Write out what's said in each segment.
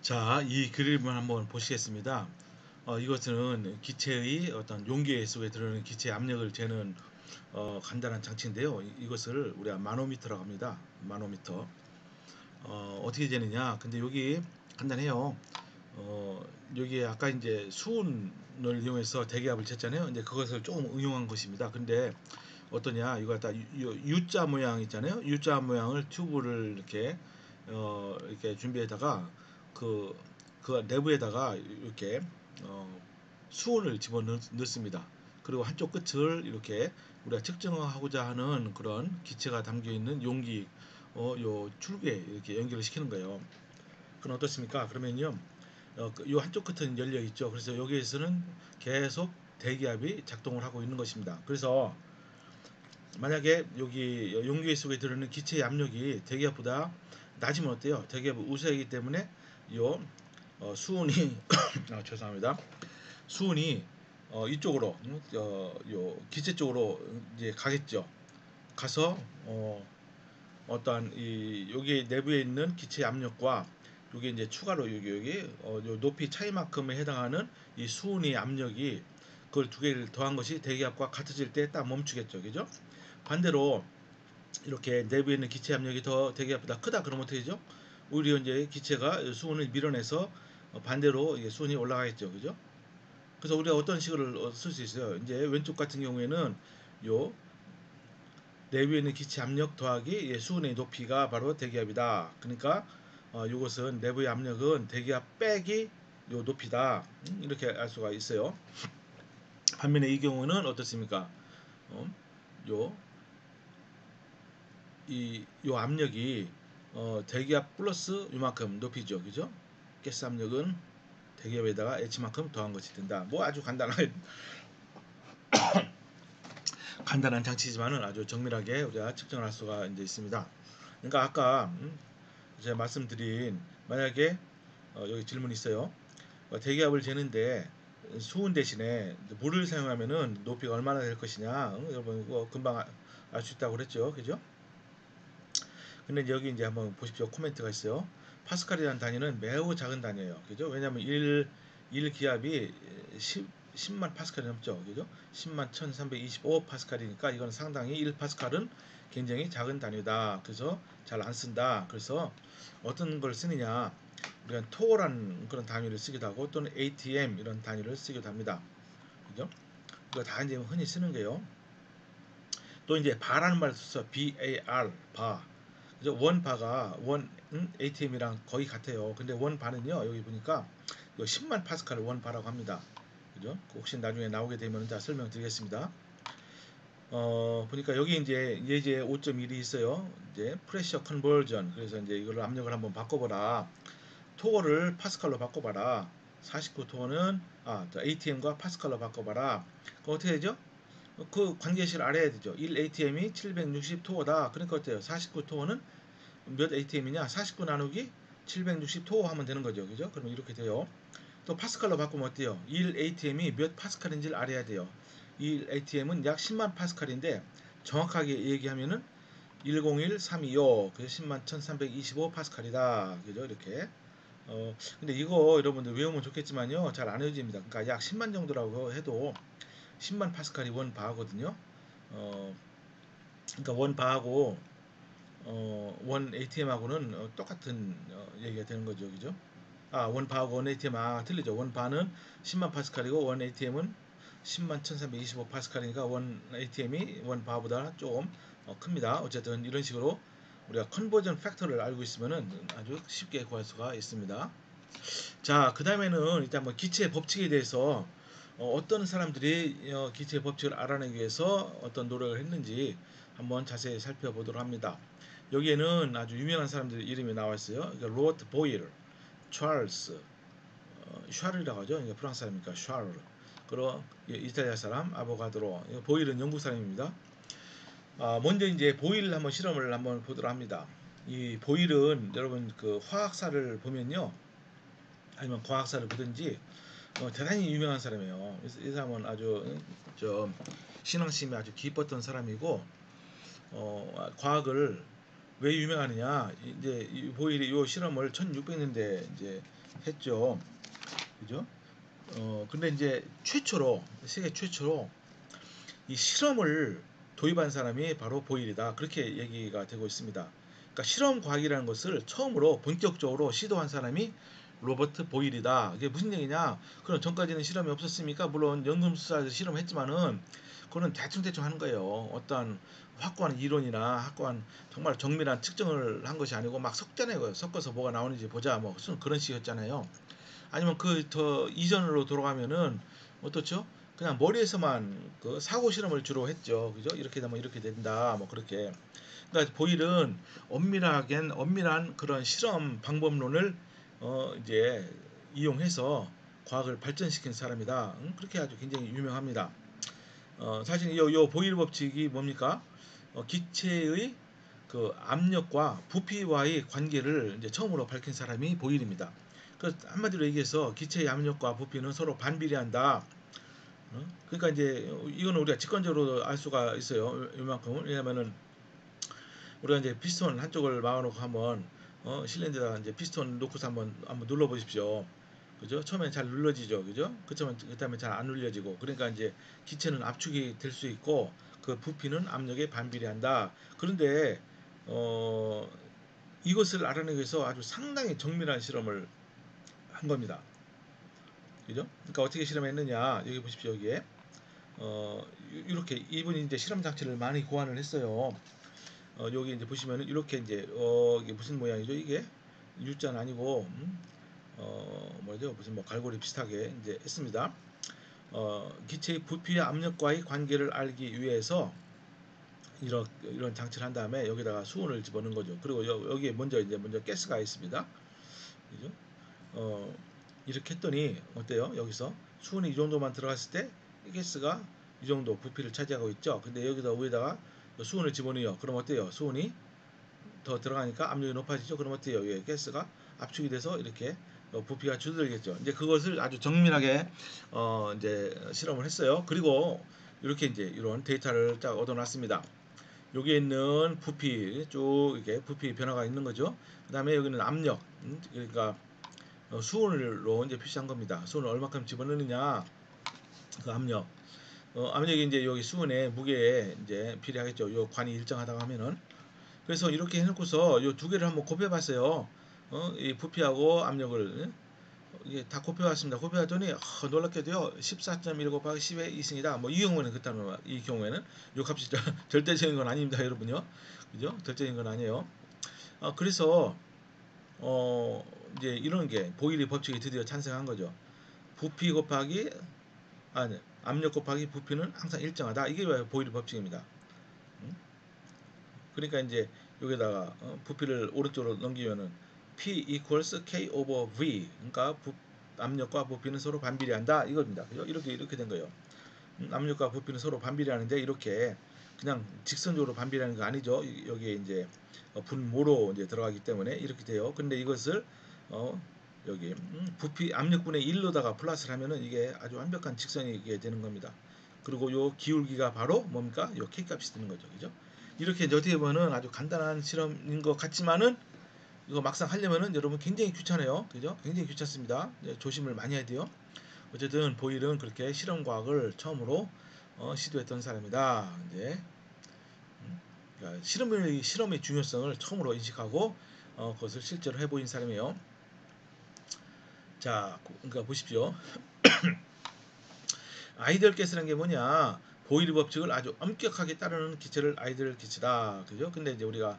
자, 이 그림을 한번 보시겠습니다. 이것은 기체의 어떤 용기 속에 들어있는 기체 압력을 재는 간단한 장치인데요. 이것을 우리가 마노미터라고 합니다. 마노미터. 어떻게 재느냐? 근데 여기 간단해요. 여기 아까 이제 수온을 이용해서 대기압을 쟀잖아요. 근데 그것을 조금 응용한 것입니다. 근데 어떠냐? 이거 갖다 U자 모양 있잖아요. U자 모양을 튜브를 이렇게 준비에다가 그, 그 내부에다가 이렇게 수온을 집어 넣습니다. 그리고 한쪽 끝을 이렇게 우리가 측정하고자 하는 그런 기체가 담겨 있는 용기 요 출구에 이렇게 연결을 시키는 거예요. 그건 어떻습니까? 그러면요, 요 한쪽 끝은 열려 있죠. 그래서 여기에서는 계속 대기압이 작동을 하고 있는 것입니다. 그래서 만약에 여기 용기 속에 들어있는 기체의 압력이 대기압보다 낮으면 어때요? 대기압이 우세하기 때문에 요 수온이 죄송합니다. 수온이 이쪽으로 요 기체 쪽으로 이제 가겠죠. 가서 어떠한 이 여기 내부에 있는 기체 압력과 여기 이제 추가로 여기 요 높이 차이만큼에 해당하는 이 수온의 압력이 그걸 두 개를 더한 것이 대기압과 같아질 때 딱 멈추겠죠, 그죠? 반대로 이렇게 내부에 있는 기체 압력이 더 대기압보다 크다 그러면 어떻게 되죠? 오히려 이제 기체가 수온을 밀어내서 반대로 수온이 올라가겠죠, 그죠? 그래서 우리가 어떤 식으로 쓸 수 있어요? 이제 왼쪽 같은 경우에는 요 내부에 있는 기체 압력 더하기 수온의 높이가 바로 대기압이다. 그러니까 이것은 내부의 압력은 대기압 빼기 요 높이다. 이렇게 알 수가 있어요. 반면에 이 경우는 어떻습니까? 어, 요, 요 압력이 대기압 플러스 요만큼 높이죠. 그죠? 가스 압력은 대기압에다가 H만큼 더한 것이 된다. 뭐 아주 간단한 장치지만은 아주 정밀하게 우리가 측정할 수가 이제 있습니다. 그러니까 아까 제가 말씀드린 만약에 여기 질문 있어요. 대기압을 재는데 수온 대신에 물을 사용하면은 높이가 얼마나 될 것이냐? 여러분 금방 알 수 있다고 그랬죠, 그죠? 근데 여기 이제 한번 보십시오. 코멘트가 있어요. 파스칼이라는 단위는 매우 작은 단위예요, 그죠? 왜냐하면 1 기압이 10만 파스칼이 넘죠, 그죠? 10만 1325 파스칼이니까 이건 상당히 1 파스칼은 굉장히 작은 단위다. 그래서 잘 안 쓴다. 그래서 어떤 걸 쓰느냐? 우리가 토어라는 그런 단위를 쓰기도 하고 또는 ATM 이런 단위를 쓰기도 합니다. 그죠? 이거 다 이제 흔히 쓰는 게요. 또 이제 바라는 말을 써서 BAR 바. 그죠? 원 바가 원 ATM이랑 거의 같아요. 근데 원 바는요 여기 보니까 10만 파스칼을 원 바라고 합니다. 그죠? 혹시 나중에 나오게 되면 자 설명드리겠습니다. 보니까 여기 이제 예제 5.1이 있어요. 이제 프레셔 컨버전. 그래서 이제 이걸 압력을 한번 바꿔보라. 토어를 파스칼로 바꿔봐라. 49 토어는 ATM과 파스칼로 바꿔봐라. 그럼 어떻게 되죠? 그 관계식을 알아야 되죠. 1 ATM이 760 토어다. 그러니까 어때요? 49 토어는 몇 ATM이냐? 49 나누기 760 토어 하면 되는 거죠. 그죠? 그러면 이렇게 돼요. 또 파스칼로 바꾸면 어때요? 1 ATM이 몇 파스칼인지를 알아야 돼요. 1 ATM은 약 10만 파스칼인데 정확하게 얘기하면은 101325 그래서 10만 1325 파스칼이다. 그죠? 이렇게. 근데 이거 여러분들 외우면 좋겠지만요. 잘 안 외워집니다. 그러니까 약 10만 정도라고 해도 10만 파스칼이 원 바거든요. 어, 그러니까 원 바하고 원 ATM하고는 똑같은 얘기가 되는 거죠. 그죠? 원 바하고 원 ATM 틀리죠. 원 바는 10만 파스칼이고 원 ATM은 10만 1325 파스칼이니까 원 ATM이 원 바보다 조금 큽니다. 어쨌든 이런 식으로 우리가 컨버전 팩터를 알고 있으면은 아주 쉽게 구할 수가 있습니다. 자, 그 다음에는 일단 뭐 기체의 법칙에 대해서 떤 사람들이 기체의 법칙을 알아내기 위해서 어떤 노력을 했는지 한번 자세히 살펴보도록 합니다. 여기에는 아주 유명한 사람들 이름이 나와 있어요. 그러니까 로버트 보일, 찰스, 샤르라고 하죠. 그러니까 프랑스 사람이니까 샤르. 그리고 이탈리아 사람 아보가드로. 보일은 영국 사람입니다. 먼저 이제 보일 한번 실험을 한번 보도록 합니다. 이 보일은 여러분 그 화학사를 보면요. 아니면 과학사를 보든지 대단히 유명한 사람이에요. 이 사람은 아주 저 신앙심이 아주 깊었던 사람이고 과학을 왜 유명하느냐? 이제 이 보일이 요 실험을 1600년대 이제 했죠. 그죠? 근데 이제 최초로 세계 최초로 이 실험을 도입한 사람이 바로 보일이다. 그렇게 얘기가 되고 있습니다. 그러니까 실험 과학이라는 것을 처음으로 본격적으로 시도한 사람이 로버트 보일이다. 이게 무슨 얘기냐? 그럼 전까지는 실험이 없었습니까? 물론 연금술사에서 실험했지만은 그거는 대충대충 하는 거예요. 어떠한 확고한 이론이나 확고한 정말 정밀한 측정을 한 것이 아니고 막 섞잖아요. 섞어서 뭐가 나오는지 보자. 뭐 그런 식이었잖아요. 아니면 그 더 이전으로 돌아가면은 어떻죠? 그냥 머리에서만 그 사고 실험을 주로 했죠. 그죠? 이렇게 되면 이렇게 된다. 뭐 그렇게. 그러니까 보일은 엄밀한 그런 실험 방법론을 이제 이용해서 과학을 발전시킨 사람이다. 그렇게 아주 굉장히 유명합니다. 사실 요 보일 법칙이 뭡니까? 기체의 그 압력과 부피와의 관계를 이제 처음으로 밝힌 사람이 보일입니다. 그 한마디로 얘기해서 기체의 압력과 부피는 서로 반비례한다. 그러니까 이제 이거는 우리가 직관적으로 알 수가 있어요. 이만큼은. 왜냐면은 우리가 이제 피스톤 한쪽을 막아놓고 한번 실린더에다가 이제 피스톤 놓고서 한번 눌러 보십시오. 그죠? 처음엔 잘 눌러지죠. 그죠? 그다음에 잘 안 눌려지고. 그러니까 이제 기체는 압축이 될 수 있고 그 부피는 압력에 반비례한다. 그런데 어, 이것을 알아내기 위해서 아주 상당히 정밀한 실험을 한 겁니다. 그죠? 그러니까 어떻게 실험했느냐? 여기 보십시오. 여기에 이렇게 이분이 이제 실험 장치를 많이 고안을 했어요. 여기 이제 보시면은 이렇게 이제 이게 무슨 모양이죠? 이게 U자는 아니고 뭐죠? 무슨 뭐 갈고리 비슷하게 이제 했습니다. 기체의 부피와 압력과의 관계를 알기 위해서 이런 장치를 한 다음에 여기다가 수온을 집어넣은 거죠. 그리고 여기에 먼저 가스가 있습니다. 그죠? 어, 이렇게 했더니 어때요? 여기서 수온이 이 정도만 들어갔을 때 이 가스가 이 정도 부피를 차지하고 있죠. 근데 여기다 위에다가 수온을 집어넣어요. 그럼 어때요? 수온이 더 들어가니까 압력이 높아지죠. 그럼 어때요? 예, 가스가 압축이 돼서 이렇게 부피가 줄어들겠죠. 이제 그것을 아주 정밀하게 이제 실험을 했어요. 그리고 이렇게 이제 이런 데이터를 딱 얻어놨습니다. 여기에 있는 부피 쭉 이렇게 부피 변화가 있는 거죠. 그다음에 여기는 압력, 그러니까 수온으로 이제 표시한 겁니다. 수온을 얼마큼 집어넣느냐, 그 압력. 압력이 이제 여기 수온의 무게에 이제 비례하겠죠. 요 관이 일정하다고 하면은. 그래서 이렇게 해놓고서 요 두 개를 한번 곱해봤어요. 이 부피하고 압력을 이게 다 곱해봤습니다. 곱해봤더니 놀랍게도요 14.1 곱하기 10의 2승이다. 뭐 이 경우에는 그렇다는 이 경우에는 요 값이 절대적인 건 아닙니다, 여러분요. 그죠? 절대적인 건 아니에요. 그래서 어 이제 이런 게 보일의 법칙이 드디어 탄생한 거죠. 부피 곱하기 아니 압력 곱하기 부피는 항상 일정하다. 이게 보일의 법칙입니다. 음? 그러니까 이제 여기다가 부피를 오른쪽으로 넘기면은 P equals K over V. 그러니까 압력과 부피는 서로 반비례한다. 이겁니다. 그죠? 이렇게 된 거예요. 압력과 부피는 서로 반비례하는데 이렇게 그냥 직선적으로 반비례하는 거 아니죠. 여기에 이제 분모로 이제 들어가기 때문에 이렇게 돼요. 근데 이것을 어, 여기 부피 압력분의 1로다가 플러스를 하면은 이게 아주 완벽한 직선이 이게 되는 겁니다. 그리고 요 기울기가 바로 뭡니까? 요 K 값이 되는 거죠. 그죠? 이렇게 이제 어떻게 보면은 아주 간단한 실험인 것 같지만은 이거 막상 하려면은 여러분 굉장히 귀찮아요. 그죠? 굉장히 귀찮습니다. 조심을 많이 해야 돼요. 어쨌든 보일은 그렇게 실험 과학을 처음으로 시도했던 사람이다. 이제 그러니까 실험의 중요성을 처음으로 인식하고 그것을 실제로 해보인 사람이에요. 자, 그러니까 보십시오. 아이디얼 가스라는 게 뭐냐? 보일 법칙을 아주 엄격하게 따르는 기체를 아이디얼 기체다. 그죠? 근데 이제 우리가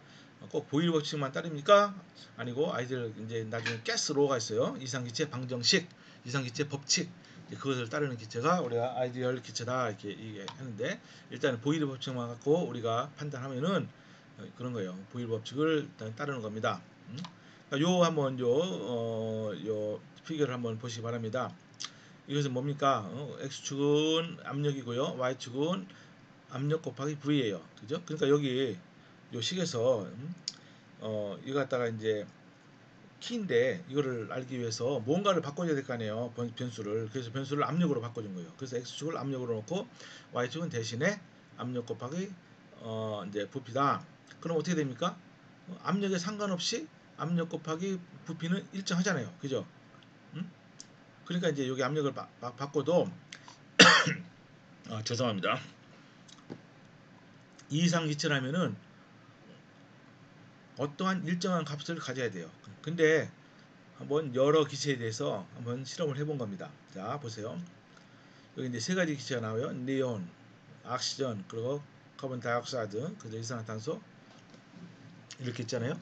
꼭 보일 법칙만 따릅니까? 아니고 아이디얼 이제 나중에 가스로가 있어요. 이상기체 방정식, 이상기체 법칙. 그것을 따르는 기체가 우리가 아이디얼 기체다 이렇게 얘기하는데 일단 보일 법칙만 갖고 우리가 판단하면은 그런 거예요. 보일 법칙을 일단 따르는 겁니다. 그러니까 요 한번 요 피규어를 한번 보시기 바랍니다. 이것은 뭡니까? x축은 압력이고요. y축은 압력 곱하기 v예요. 그죠? 그러니까 여기 요 식에서 이거 갖다가 이제 키인데 이거를 알기 위해서 뭔가를 바꿔줘야 될 거 아니에요. 변수를. 그래서 변수를 압력으로 바꿔준 거예요. 그래서 x축을 압력으로 놓고 y축은 대신에 압력 곱하기 이제 부피다. 그럼 어떻게 됩니까? 압력에 상관없이 압력 곱하기 부피는 일정하잖아요. 그죠? 그러니까 이제 여기 압력을 바꿔도 죄송합니다. 이상 기체라면은 어떠한 일정한 값을 가져야 돼요. 근데 한번 여러 기체에 대해서 한번 실험을 해본 겁니다. 자, 보세요. 여기 이제 세 가지 기체가 나와요. 니온, 악시전, 그리고 카본 다이옥사이드, 그죠? 이산화탄소 이렇게 있잖아요.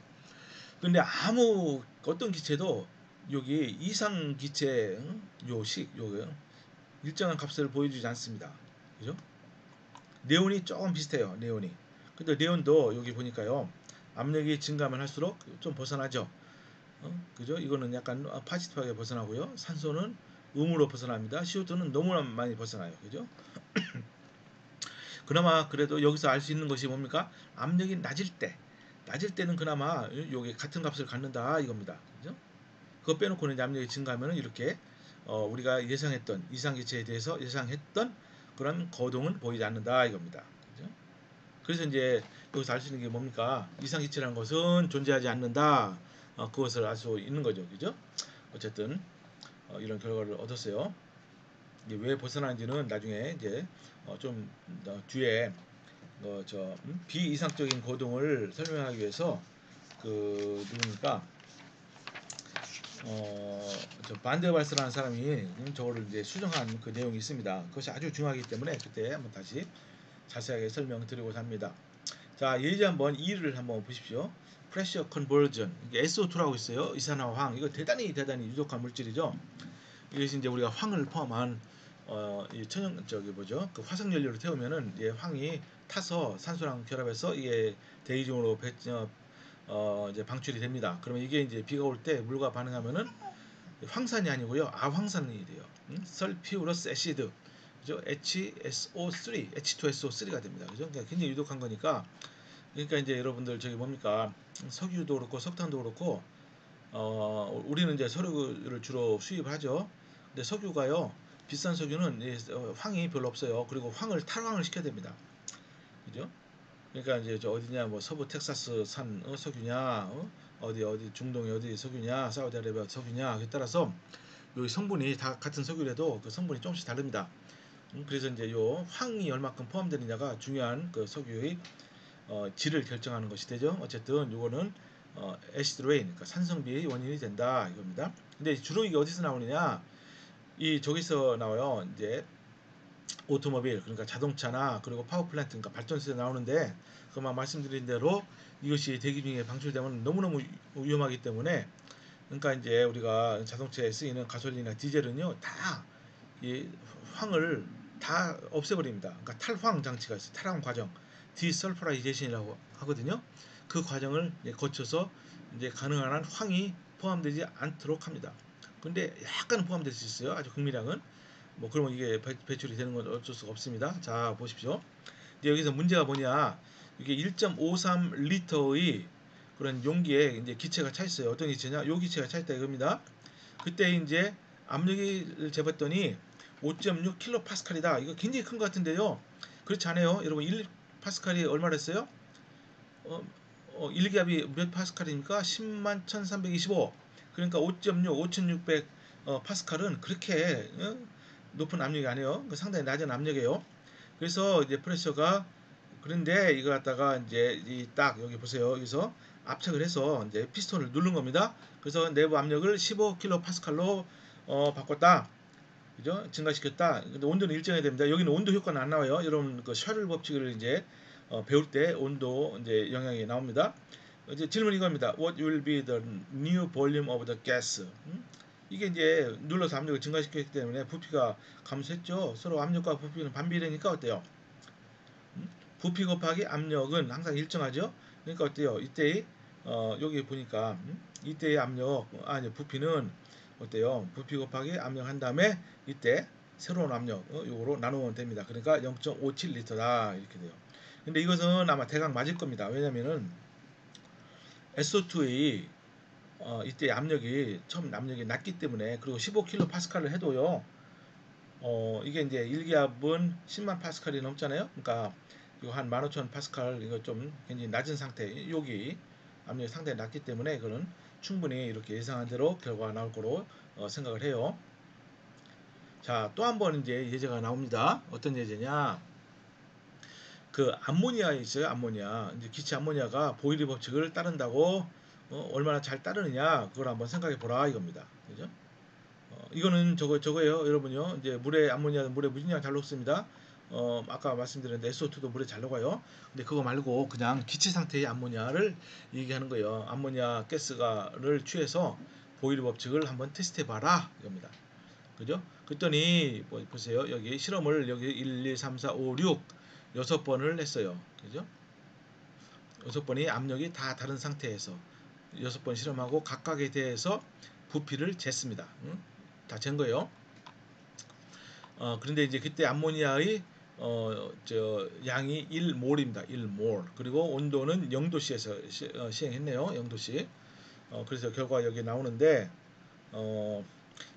근데 아무 어떤 기체도 여기 이상 기체 요식 요 일정한 값을 보여주지 않습니다. 그죠? 네온이 조금 비슷해요. 네온이. 근데 네온도 여기 보니까요. 압력이 증가하면 할수록 좀 벗어나죠. 그죠? 이거는 약간 파지티브하게 벗어나고요. 산소는 음으로 벗어납니다. CO2는 너무나 많이 벗어나요. 그죠? 그나마 그래도 여기서 알 수 있는 것이 뭡니까? 압력이 낮을 때는 그나마 요게 같은 값을 갖는다 이겁니다. 그죠? 그거 빼놓고는 이제 압력이 증가하면 이렇게 우리가 예상했던 이상기체에 대해서 예상했던 그런 거동은 보이지 않는다 이겁니다. 그죠? 그래서 이제 여기서 알 수 있는 게 뭡니까? 이상기체라는 것은 존재하지 않는다. 그것을 알 수 있는 거죠. 그죠? 어쨌든 이런 결과를 얻었어요. 이게 왜 벗어나는지는 나중에 이제 좀 뒤에 비이상적인 거동을 설명하기 위해서 그 누굽니까? 저 반데발스라는 사람이 저거를 이제 수정한 그 내용이 있습니다. 그것이 아주 중요하기 때문에 그때 한번 다시 자세하게 설명드리고자 합니다. 자, 예제 한번 2를 한번 보십시오. 프레셔 컨버전, 이게 SO2라고 있어요. 이산화황. 이거 대단히 유독한 물질이죠. 이것이 이제 우리가 황을 포함한 이 천연 저기 뭐죠? 그 화석 연료를 태우면은 이제 황이 타서 산소랑 결합해서 이게 대기 중으로 이제 방출이 됩니다. 그러면 이게 이제 비가 올 때 물과 반응하면은 황산이 아니고요, 아황산이 돼요. 설피우러스 애시드, 그죠? HSO3, H2SO3가 됩니다. 그죠? 그러니까 굉장히 유독한 거니까. 그러니까 이제 여러분들 저기 뭡니까? 석유도 그렇고 석탄도 그렇고 우리는 이제 석유를 주로 수입을 하죠. 근데 석유가요, 비싼 석유는 황이 별로 없어요. 그리고 황을 탈황을 시켜야 됩니다. 그죠? 그러니까 이제 저 어디냐, 뭐 서부 텍사스 산 석유냐, 어디 중동이 어디 석유냐, 사우디아라비아 석유냐, 그에 따라서 여기 성분이 다 같은 석유라도 그 성분이 조금씩 다릅니다. 그래서 이제 요 황이 얼마큼 포함되느냐가 중요한 그 석유의 질을 결정하는 것이 되죠. 어쨌든 요거는 애시드 레인, 그러니까 산성비의 원인이 된다 이겁니다. 근데 주로 이게 어디서 나오느냐? 이 저기서 나와요. 이제 오토모빌, 그러니까 자동차나 그리고 파워플랜트, 그러니까 발전소에 나오는데, 그만 말씀드린 대로 이것이 대기 중에 방출되면 너무너무 위험하기 때문에, 그러니까 이제 우리가 자동차에 쓰이는 가솔린이나 디젤은요, 다 이 황을 다 없애버립니다. 그러니까 탈황 장치가 있어요. 탈황 과정, 디설퍼라이제이션이라고 하거든요. 그 과정을 거쳐서 이제 가능한 한 황이 포함되지 않도록 합니다. 근데 약간 포함될 수 있어요. 아주 극미량은. 뭐 그러면 이게 배출이 되는 건 어쩔 수가 없습니다. 자, 보십시오. 이제 여기서 문제가 뭐냐? 이게 1.53리터의 그런 용기에 이제 기체가 차 있어요. 어떤 기체냐? 요 기체가 차 있다 이겁니다. 그때 이제 압력을 재봤더니 5.6 킬로파스칼이다. 이거 굉장히 큰 것 같은데요. 그렇지 않아요? 여러분 1 파스칼이 얼마랬어요? 1기압이 몇 파스칼입니까? 10만 1325. 그러니까 5.6, 5600 파스칼은 그렇게 높은 압력이 아니에요. 상당히 낮은 압력이에요. 그래서 이제 프레셔가, 그런데 이거 갖다가 이제 딱 여기 보세요. 여기서 압착을 해서 이제 피스톤을 누른 겁니다. 그래서 내부 압력을 15kPa로 바꿨다. 그죠? 증가시켰다. 근데 온도는 일정해야 됩니다. 여기는 온도 효과는 안 나와요. 여러분 그 샤를 법칙을 이제 배울 때 온도 이제 영향이 나옵니다. 이제 질문 이겁니다. What will be the new volume of the gas? 이게 이제 눌러서 압력을 증가시켰기 때문에 부피가 감소했죠. 서로 압력과 부피는 반비례니까 어때요? 부피 곱하기 압력은 항상 일정하죠. 그러니까 어때요? 이때 여기 보니까 이때의 압력, 아니 부피는 어때요? 부피 곱하기 압력 한 다음에 이때 새로운 압력 요거로 나누면 됩니다. 그러니까 0.57리터다 이렇게 돼요. 근데 이것은 아마 대강 맞을 겁니다. 왜냐면은 SO2의 이때 압력이 처음 압력이 낮기 때문에, 그리고 15kPa를 해도요. 이게 이제 1기압은 10만 파스칼이 넘잖아요. 그러니까 이거 한 15,000 파스칼, 이거 좀 굉장히 낮은 상태. 여기 압력이 상당히 낮기 때문에 그는 충분히 이렇게 예상한 대로 결과가 나올 거로 생각을 해요. 자, 또 한 번 이제 예제가 나옵니다. 어떤 예제냐? 그 암모니아 있어요. 암모니아. 이제 기체 암모니아가 보일리 법칙을 따른다고 얼마나 잘 따르느냐 그걸 한번 생각해 보라 이겁니다. 그죠? 이거는 저거예요, 여러분요. 이제 물에 암모니아는 물에 무진장 잘 녹습니다. 아까 말씀드렸는데 SO2도 물에 잘 녹아요. 근데 그거 말고 그냥 기체 상태의 암모니아를 얘기하는 거예요. 암모니아 가스가를 취해서 보일리 법칙을 한번 테스트해 봐라 이겁니다. 그죠? 그랬더니 보세요. 여기 실험을 여기 1, 2, 3, 4, 5, 6 6번을 했어요. 그죠? 6번이 압력이 다 다른 상태에서 6번 실험하고 각각에 대해서 부피를 쟀습니다. 응? 다 잰 거예요. 그런데 이제 그때 암모니아의 양이 1몰입니다. 1몰. 그리고 온도는 0도씨에서 시행했네요. 0도씨. 그래서 결과 여기 나오는데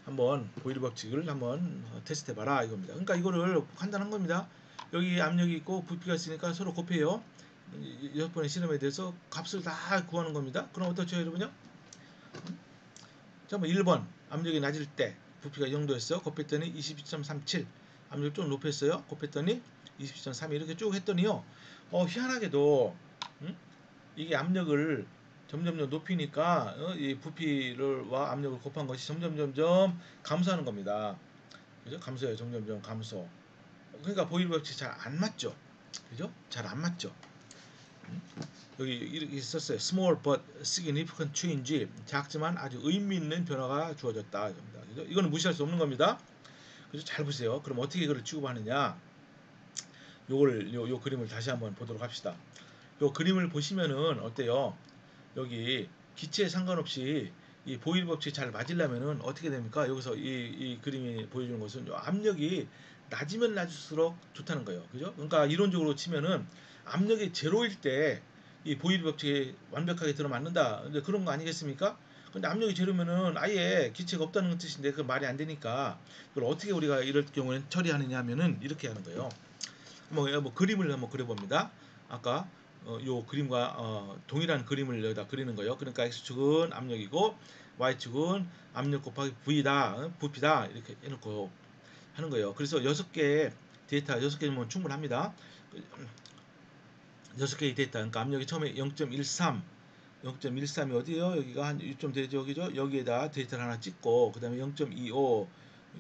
한번 보일리 법칙을 한번 테스트해 봐라 이겁니다. 그러니까 이거를 간단한 겁니다. 여기 압력이 있고 부피가 있으니까 서로 곱해요. 6번의 실험에 대해서 값을 다 구하는 겁니다. 그럼 어떻죠, 여러분요? 자, 뭐 1번 압력이 낮을 때 부피가 0도였어요. 곱했더니 22.37. 압력을 좀 높였어요. 곱했더니 22.32 이렇게 쭉 했더니요. 희한하게도 이게 압력을 점점 높이니까 이 부피와 압력을 곱한 것이 점점 감소하는 겁니다. 그죠? 감소해요. 점점 감소. 그러니까 보일리 법칙이 잘 안 맞죠. 그죠? 잘 안 맞죠. 여기 이렇게 썼어요. Small but significant change. 작지만 아주 의미 있는 변화가 주어졌다. 이겁니다. 그죠? 이거는 무시할 수 없는 겁니다. 그죠? 잘 보세요. 그럼 어떻게 이거를 취급하느냐? 요 그림을 다시 한번 보도록 합시다. 요 그림을 보시면은 어때요? 여기 기체에 상관없이 이 보일 법칙이 잘 맞으려면은 어떻게 됩니까? 여기서 이 그림이 보여주는 것은 압력이 낮으면 낮을수록 좋다는 거예요. 그죠? 그러니까 이론적으로 치면은 압력이 제로일 때 이 보일 법칙이 완벽하게 들어맞는다. 근데 그런 거 아니겠습니까? 근데 압력이 제로면은 아예 기체가 없다는 뜻인데 그 말이 안 되니까 그걸 어떻게 우리가 이럴 경우에는 처리하느냐 하면은 이렇게 하는 거예요. 뭐 그림을 한번 그려봅니다. 아까 요 그림과 동일한 그림을 여기다 그리는 거예요. 그러니까 x축은 압력이고 y축은 압력 곱하기 v다, 부피다 이렇게 해놓고 하는 거예요. 그래서 6개의 데이터 6개면 충분합니다. 6개의 데이터 그러니까 압력이 처음에 0.13 0.13이 어디예요? 여기가 한 이쯤 되죠, 여기죠? 여기에다 데이터를 하나 찍고 그 다음에 0.25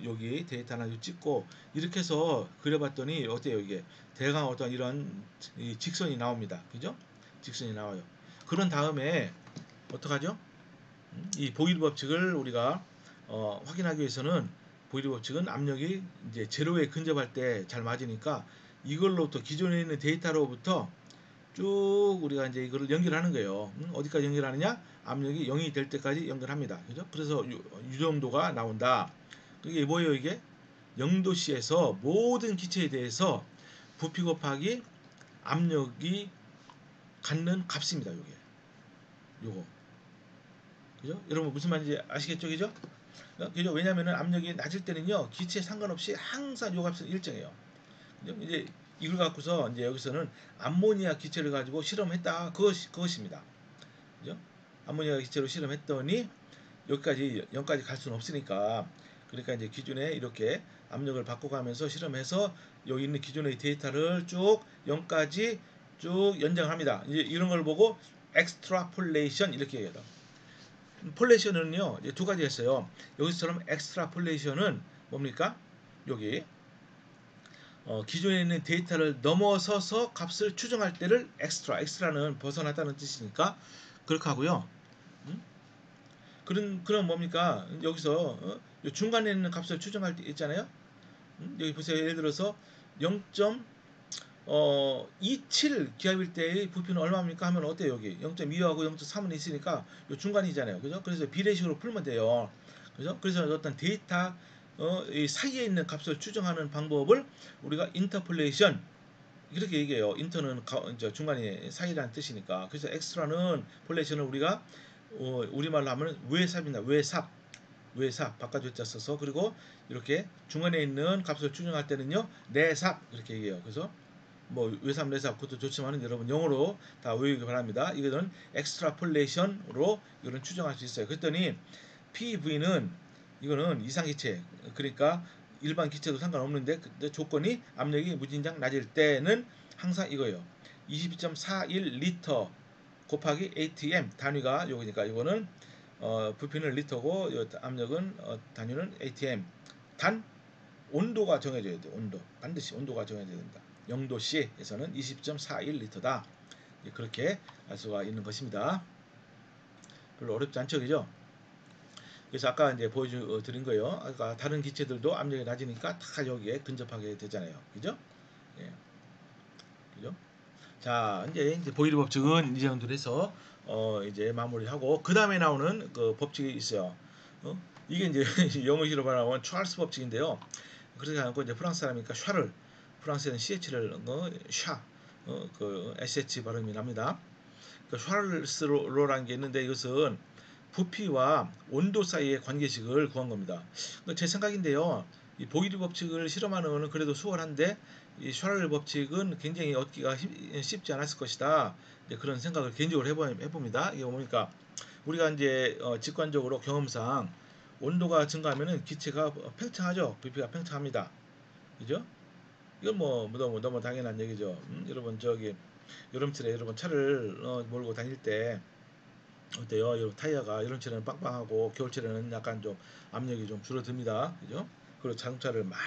여기 데이터 하나 찍고 이렇게 해서 그려봤더니 어때요? 이게 대강 어떤 이런 직선이 나옵니다. 그죠? 직선이 나와요. 그런 다음에 어떡하죠? 이 보일 법칙을 우리가 확인하기 위해서는 보일 법칙은 압력이 이제 제로에 근접할 때 잘 맞으니까 이걸로부터 기존에 있는 데이터로부터 쭉 우리가 이제 이거를 연결하는 거예요. 어디까지 연결하느냐? 압력이 0이 될 때까지 연결합니다. 그죠? 그래서 유정도가 나온다. 이게 뭐예요, 이게? 0도씨에서 모든 기체에 대해서 부피 곱하기 압력이 갖는 값입니다, 요게. 요거. 그죠? 여러분 무슨 말인지 아시겠죠? 그죠? 그죠? 왜냐면은 압력이 낮을 때는요, 기체에 상관없이 항상 요 값은 일정해요. 그죠? 이제 이걸 갖고서 이제 여기서는 암모니아 기체를 가지고 실험했다. 그것입니다. 그죠? 암모니아 기체로 실험했더니 여기까지 0까지 갈 수는 없으니까 그러니까 이제 기존에 이렇게 압력을 바꿔가면서 실험해서 여기 있는 기존의 데이터를 쭉 0까지 쭉 연장합니다. 이제 이런 걸 보고 엑스트라폴레이션 이렇게 얘기해요. 폴레이션은요 두 가지 했어요. 여기서처럼 엑스트라폴레이션은 뭡니까? 여기 기존에 있는 데이터를 넘어서서 값을 추정할 때를 엑스트라는 벗어났다는 뜻이니까 그렇게 하고요. 그럼 뭡니까? 여기서 중간에 있는 값을 추정할 때 있잖아요. 여기 보세요. 예를 들어서 0.27 기압일 때의 부피는 얼마입니까? 하면 어때요? 여기 0.2하고 0.3은 있으니까 요 중간이잖아요. 그죠? 그래서 비례식으로 풀면 돼요. 그죠? 그래서 어떤 데이터 이 사이에 있는 값을 추정하는 방법을 우리가 인터폴레이션 이렇게 얘기해요. 인터는 중간에 사이라는 뜻이니까. 그래서 엑스트라는 폴레이션을 우리가 우리말로 하면 외삽이나 외삽 바깥 외자 써서 그리고 이렇게 중간에 있는 값을 추정할 때는요 내삽 이렇게 얘기해요. 그래서 뭐 외삼 내사 그것도 좋지만은 여러분 영어로 다 외우기 바랍니다. 이거는 extrapolation으로 이거는 추정할 수 있어요. 그랬더니 PV는 이거는 이상기체, 그러니까 일반 기체도 상관없는데 근데 조건이 압력이 무진장 낮을 때는 항상 이거예요. 22.41 리터 곱하기 ATM 단위가 요거니까 이거는 부피는 리터고 압력은 단위는 ATM. 단 온도가 정해져야 돼요. 온도 반드시 온도가 정해져야 된다. 0도씨에서는 20.41 리터다. 그렇게 알 수가 있는 것입니다. 별로 어렵지 않죠, 그죠? 그래서 아까 이제 보여드린 거예요. 아까 다른 기체들도 압력이 낮으니까 다 여기에 근접하게 되잖아요. 그죠? 예. 그죠? 자, 이제 보이드 법칙은 이 정도로 해서 이제 마무리하고 그 다음에 나오는 그 법칙이 있어요. 이게 이제 영어식으로 말하면 찰스 법칙인데요. 그렇게 하고 이제 프랑스 사람이니까 샤를, 프랑스에는 CH를 샤, 그 SH 발음이 납니다. 그 샤를스로라는 게 있는데 이것은 부피와 온도 사이의 관계식을 구한 겁니다. 제 생각인데요. 이 보이드 법칙을 실험하는 것은 그래도 수월한데 이 샤를 법칙은 굉장히 얻기가 쉽지 않았을 것이다. 그런 생각을 개인적으로 해봅니다. 이게 보니까 우리가 이제 직관적으로 경험상 온도가 증가하면은 기체가 팽창하죠. 부피가 팽창합니다. 그죠? 이건 뭐 너무 당연한 얘기죠. 여러분 저기 여름철에 여러분 차를 몰고 다닐 때 어때요? 여러분 타이어가 여름철에는 빵빵하고 겨울철에는 약간 좀 압력이 좀 줄어듭니다. 그죠? 그리고 자동차를 막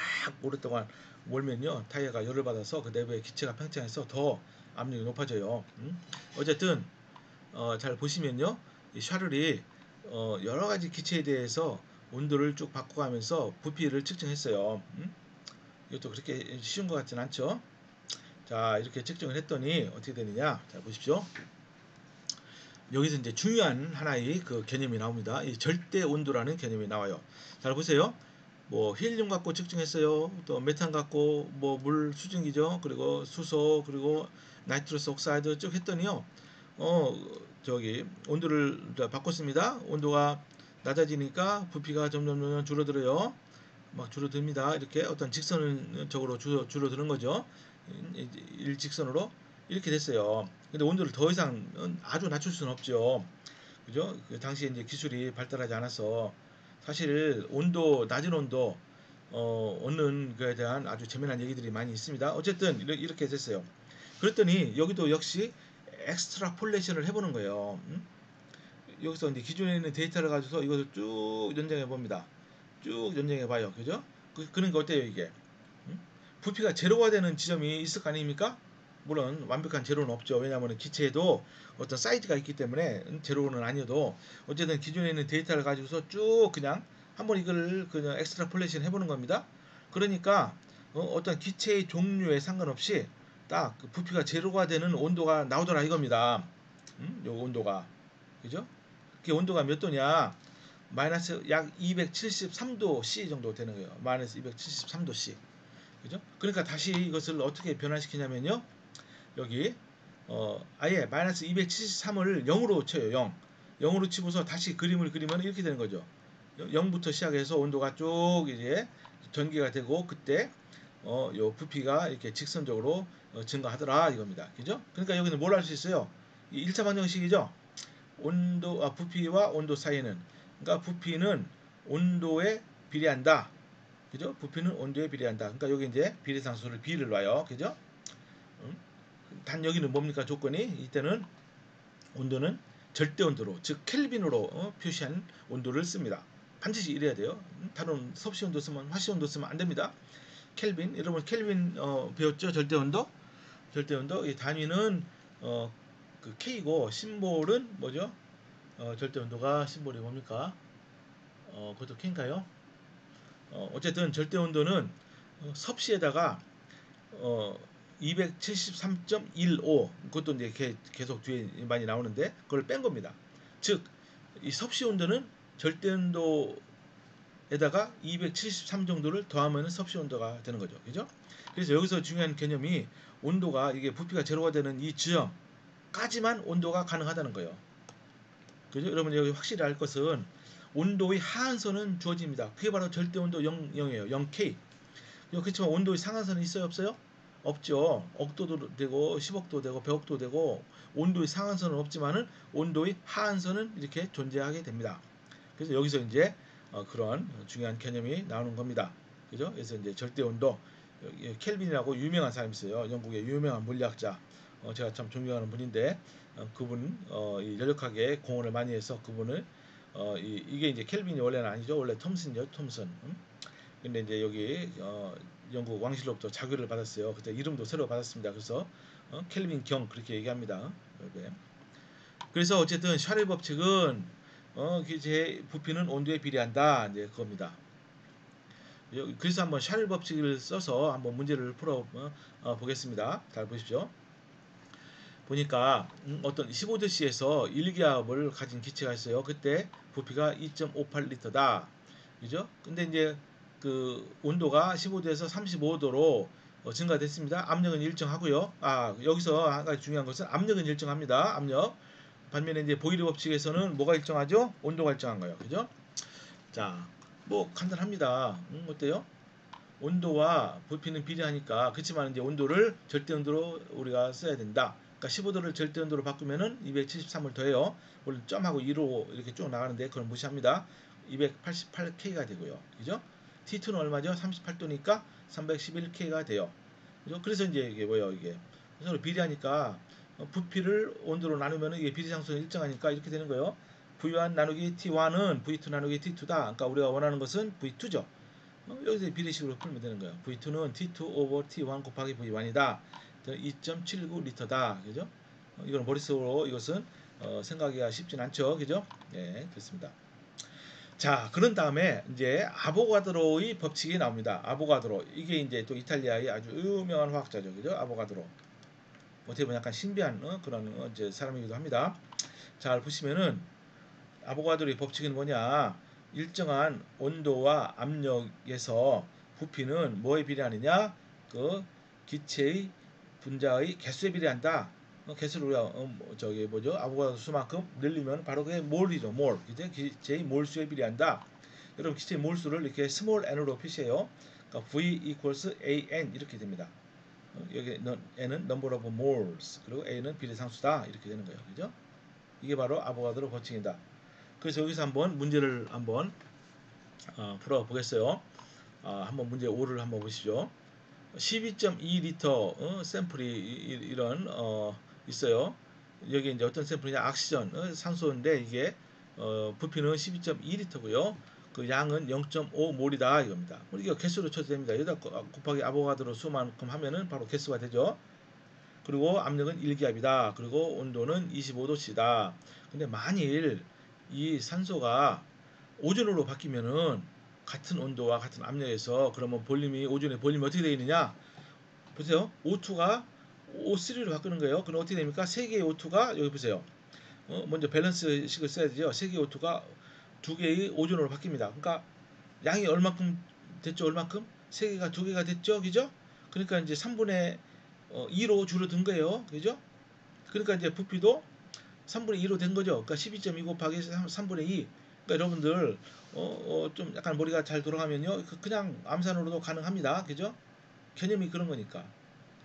오랫동안 몰면요 타이어가 열을 받아서 그 내부에 기체가 팽창해서 더 압력이 높아져요. 어쨌든 잘 보시면요 이 샤를이 여러 가지 기체에 대해서 온도를 쭉 바꿔가면서 부피를 측정했어요. 이것도 그렇게 쉬운 것 같진 않죠. 자 이렇게 측정을 했더니 어떻게 되느냐 자 보십시오. 여기서 이제 중요한 하나의 그 개념이 나옵니다. 이 절대 온도라는 개념이 나와요. 잘 보세요. 뭐 헬륨 갖고 측정했어요. 또 메탄 갖고 뭐 물 수증기죠. 그리고 수소 그리고 나이트러스 옥사이드 쭉 했더니요. 저기 온도를 바꿨습니다. 온도가 낮아지니까 부피가 점점 줄어들어요. 막 줄어듭니다. 이렇게 어떤 직선적으로 줄어드는 거죠. 일직선으로 이렇게 됐어요. 근데 온도를 더 이상 아주 낮출 수는 없죠. 그죠? 그 당시에 이제 기술이 발달하지 않아서 사실 온도 낮은 온도 얻는 거에 대한 아주 재미난 얘기들이 많이 있습니다. 어쨌든 이렇게 됐어요. 그랬더니 여기도 역시 엑스트라폴레이션을 해보는 거예요. 여기서 이제 기존에 있는 데이터를 가지고서 이것을 쭉 연장해 봅니다. 쭉 연장해 봐요. 그죠? 그러니까 어때요 이게? 부피가 제로가 되는 지점이 있을 거 아닙니까? 물론 완벽한 제로는 없죠. 왜냐하면 기체에도 어떤 사이즈가 있기 때문에 제로는 아니어도 어쨌든 기존에 있는 데이터를 가지고서 쭉 그냥 한번 이걸 그냥 엑스트라폴레이션 해보는 겁니다. 그러니까 어떤 기체의 종류에 상관없이 딱 그 부피가 제로가 되는 온도가 나오더라 이겁니다. 요 온도가 그죠? 그 온도가 몇 도냐? 마이너스 약 273도 C 정도 되는 거예요. 마이너스 273도 C. 그죠? 그러니까 다시 이것을 어떻게 변화시키냐면요. 여기 아예 마이너스 273을 0으로 쳐요. 0. 0으로 치고서 다시 그림을 그리면 이렇게 되는 거죠. 0부터 시작해서 온도가 쭉 이제 전개가 되고 그때 요 부피가 이렇게 직선적으로 증가하더라 이겁니다. 그죠? 그러니까 여기는 뭘 할 수 있어요? 이 1차 방정식이죠. 부피와 온도 사이는 그러니까 부피는 온도에 비례한다. 그죠? 부피는 온도에 비례한다. 그러니까 여기 이제 비례상수를 B를 놔요. 그죠? 단 여기는 뭡니까 조건이? 이때는 온도는 절대 온도로 즉 켈빈으로 표시한 온도를 씁니다. 반드시 이래야 돼요. 다른 섭씨 온도 쓰면 화씨 온도 쓰면 안 됩니다. 켈빈 여러분 켈빈 배웠죠? 절대 온도. 절대 온도 이 단위는 그 K고 심볼은 뭐죠? 절대 온도가 심볼이 뭡니까? 그것도 K인가요? 어쨌든 절대 온도는 섭씨에다가 273.15 그것도 이제 계속 뒤에 많이 나오는데 그걸 뺀 겁니다. 즉 이 섭씨 온도는 절대 온도에다가 273 정도를 더하면 섭씨 온도가 되는 거죠. 그죠? 그래서 여기서 중요한 개념이 온도가 이게 부피가 제로가 되는 이 지점까지만 온도가 가능하다는 거예요. 그죠? 여러분 여기 확실히 알 것은 온도의 하한선은 주어집니다. 그게 바로 절대 온도 0이에요. 0K. 그렇지만 온도의 상한선은 있어요, 없어요? 없죠. 억도도 되고 10억도 되고 100억도 되고 온도의 상한선은 없지만은 온도의 하한선은 이렇게 존재하게 됩니다. 그래서 여기서 이제 그런 중요한 개념이 나오는 겁니다. 그죠? 그래서 이제 절대 온도 켈빈이라고 유명한 사람이 있어요. 영국의 유명한 물리학자. 제가 참 존경하는 분인데 그분 연력학에 공헌을 많이 해서 그분을 이게 이제 켈빈이 원래는 아니죠. 원래 톰슨이죠. 톰슨. 근데 이제 여기 영국 왕실로부터 자교를 받았어요. 그때 이름도 새로 받았습니다. 그래서 켈빈 경 그렇게 얘기합니다. 네. 그래서 어쨌든 샤를 법칙은 제 부피는 온도에 비례한다. 이제 그겁니다. 그래서 한번 샤를 법칙을 써서 한번 문제를 풀어 보겠습니다. 잘 보십시오. 보니까 어떤 15도씨에서 1기압을 가진 기체가 있어요. 그때 부피가 2.58리터다. 그죠? 근데 이제 그 온도가 15도에서 35도로 증가됐습니다. 압력은 일정하고요. 여기서 한 가지 중요한 것은 압력은 일정합니다. 압력. 반면에 이제 보일러 법칙에서는 뭐가 일정하죠? 온도가 일정한 거예요. 그죠? 자, 뭐 간단합니다. 어때요? 온도와 부피는 비례하니까 그렇지만 이제 온도를 절대 온도로 우리가 써야 된다. 그러니까 15도를 절대 온도로 바꾸면은 273을 더해요. 물론 점하고 2로 이렇게 쭉 나가는데 그건 무시합니다. 288K가 되고요. 그죠? T2는 얼마죠? 38도니까 311K가 돼요. 그죠? 그래서 이제 이게 뭐예요? 이게 서로 비례하니까 부피를 온도로 나누면 이게 비례상수는 일정하니까 이렇게 되는 거예요. V1 나누기 T1은 V2 나누기 T2다. 그러니까 우리가 원하는 것은 V2죠. 여기서 비례식으로 풀면 되는 거예요. V2는 T2 over T1 곱하기 V1이다. 2.79리터다. 그죠? 이건 머릿속으로 이것은 생각하기가 쉽진 않죠. 그죠? 네, 그렇습니다. 자, 그런 다음에 이제 아보가드로의 법칙이 나옵니다. 아보가드로. 이게 이제 또 이탈리아의 아주 유명한 화학자죠. 그죠? 아보가드로. 어떻게 보면 약간 신비한 그런 이제 사람이기도 합니다. 잘 보시면은 아보가드로의 법칙은 뭐냐? 일정한 온도와 압력에서 부피는 뭐에 비례하느냐? 그 기체의 분자의 개수에 비례한다. 개수를 우리가 저기 뭐죠? 아보가드로 수만큼 늘리면 바로 그게 몰이죠. 몰. 이제 기체의 몰수에 비례한다. 여러분 기체의 몰수를 이렇게 스몰 n으로 표시해요. 그러니까 V equals AN 이렇게 됩니다. 여기 n은 number of moles 그리고 A는 비례상수다 이렇게 되는 거예요. 그죠? 이게 바로 아보가드로 법칙이다. 그래서 여기서 한번 문제를 한번 풀어 보겠어요. 한번 문제 5를 한번 보시죠. 12.2리터 샘플이 이런 있어요. 여기 이제 어떤 샘플이냐 악시전 산소인데 이게 부피는 12.2리터고요. 그 양은 0.5몰이다 이겁니다. 이거 개수로 쳐도 됩니다. 여기다 곱하기 아보가드로 수만큼 하면은 바로 개수가 되죠. 그리고 압력은 1기압이다. 그리고 온도는 25도씨다. 근데 만일 이 산소가 오존으로 바뀌면은 같은 온도와 같은 압력에서 그러면 오존의 볼륨이 어떻게 되어 있느냐? 보세요. O2가 O3로 바꾸는 거예요. 그럼 어떻게 됩니까? 3개의 O2가 여기 보세요. 먼저 밸런스식을 써야 되죠. 3개의 O2가 2개의 오존으로 바뀝니다. 그러니까 양이 얼마큼 됐죠? 얼마큼? 3개가 2개가 됐죠? 그죠? 그러니까 이제 3분의 2로 줄어든 거예요. 그죠? 그러니까 이제 부피도 3분의 2로 된 거죠. 그러니까 12.2 곱하기 3분의 2. 그러니까 여러분들 좀 약간 머리가 잘 돌아가면요. 그냥 암산으로도 가능합니다. 그죠? 개념이 그런 거니까.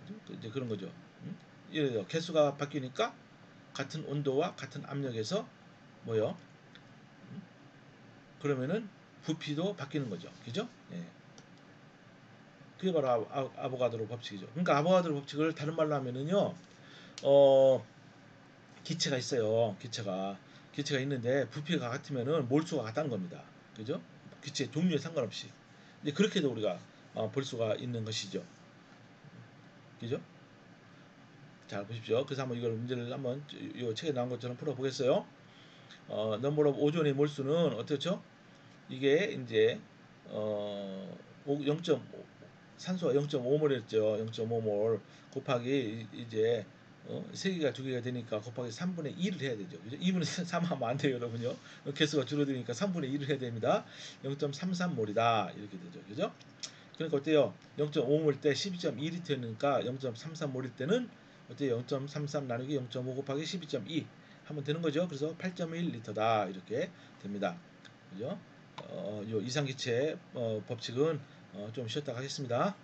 그죠? 이제 그런 거죠. 예를 들어 개수가 바뀌니까 같은 온도와 같은 압력에서 뭐요? 그러면은 부피도 바뀌는 거죠. 그죠? 예. 그게 바로 아보가드로 법칙이죠. 그러니까 아보가드로 법칙을 다른 말로 하면은요. 어, 기체가 있어요. 기체가 있는데 부피가 같으면은 몰수가 같다는 겁니다. 그죠? 기체 종류에 상관없이. 이제 그렇게도 우리가 볼 수가 있는 것이죠. 그죠? 자, 보십시오. 그래서 한번 이걸 문제를 한번 이 책에 나온 것처럼 풀어 보겠어요. 넘버 오브 오존의 몰수는 어떻죠? 이게 이제 0. 산소가 0.5몰이었죠. 0.5몰 곱하기 이제 3개가 2개가 되니까 곱하기 3분의 2를 해야 되죠. 그죠? 2분의 3 하면 안 돼요, 여러분요. 개수가 줄어드니까 3분의 2를 해야 됩니다. 0.33몰이다. 이렇게 되죠. 그죠? 그러니까 어때요? 0.5몰 때 12.2리터니까 0.33몰일 때는 어때요? 0.33 나누기 0.5 곱하기 12.2 하면 되는 거죠. 그래서 8.1리터다. 이렇게 됩니다. 그죠? 요 이상기체 법칙은 좀 쉬었다 가겠습니다.